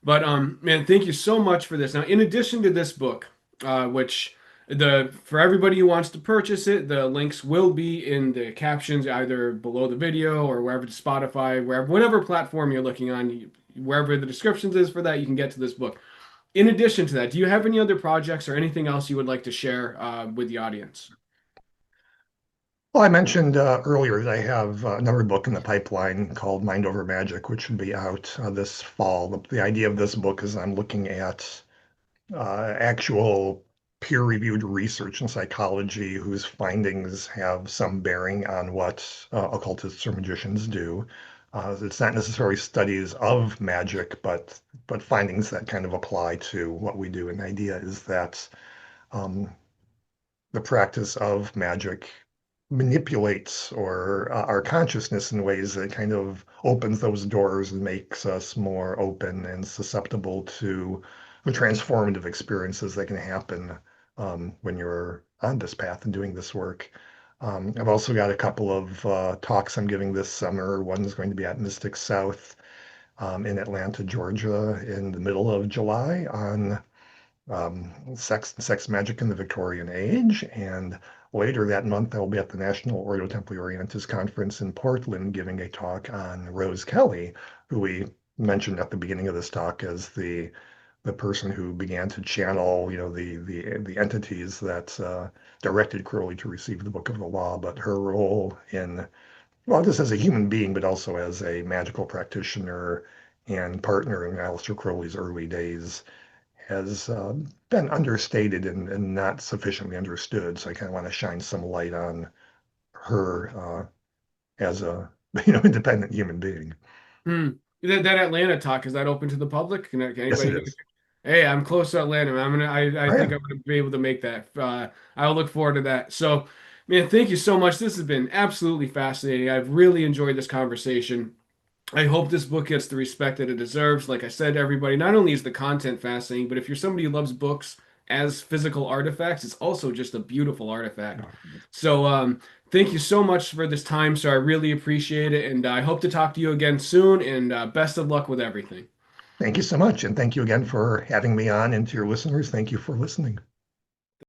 But man, thank you so much for this. Now, in addition to this book, which the for everybody who wants to purchase it, the links will be in the captions either below the video or wherever to Spotify, wherever whatever platform you're looking on, wherever the descriptions is for that, you can get to this book. In addition to that, do you have any other projects or anything else you would like to share with the audience? Well, I mentioned earlier that I have another book in the pipeline called Mind Over Magic, which should be out this fall. The idea of this book is I'm looking at actual peer-reviewed research in psychology whose findings have some bearing on what occultists or magicians do. It's not necessarily studies of magic, but findings that kind of apply to what we do. And the idea is that um, the practice of magic manipulates or our consciousness in ways that kind of opens those doors and makes us more open and susceptible to the transformative experiences that can happen when you're on this path and doing this work. I've also got a couple of talks I'm giving this summer. One's going to be at Mystic South in Atlanta, Georgia, in the middle of July on sex magic in the Victorian Age. And later that month, I'll be at the National Ordo Templi Orientis Conference in Portland giving a talk on Rose Kelly, who we mentioned at the beginning of this talk as the person who began to channel, the entities that directed Crowley to receive the Book of the Law, but her role in, well, just as a human being, but also as a magical practitioner and partner in Aleister Crowley's early days has been understated and not sufficiently understood. So I kind of want to shine some light on her as a independent human being. Hmm. That Atlanta talk, is that open to the public? Can Yes, it anybody get is. Hey, I'm close to Atlanta, man. I Oh think yeah. I'm gonna be able to make that. I'll look forward to that. So, man, thank you so much. This has been absolutely fascinating. I've really enjoyed this conversation. I hope this book gets the respect that it deserves. Like I said, everybody, not only is the content fascinating, but if you're somebody who loves books as physical artifacts, it's also just a beautiful artifact. So, thank you so much for this time, sir. I really appreciate it, and I hope to talk to you again soon. And best of luck with everything. Thank you so much. And thank you again for having me on. And to your listeners, thank you for listening.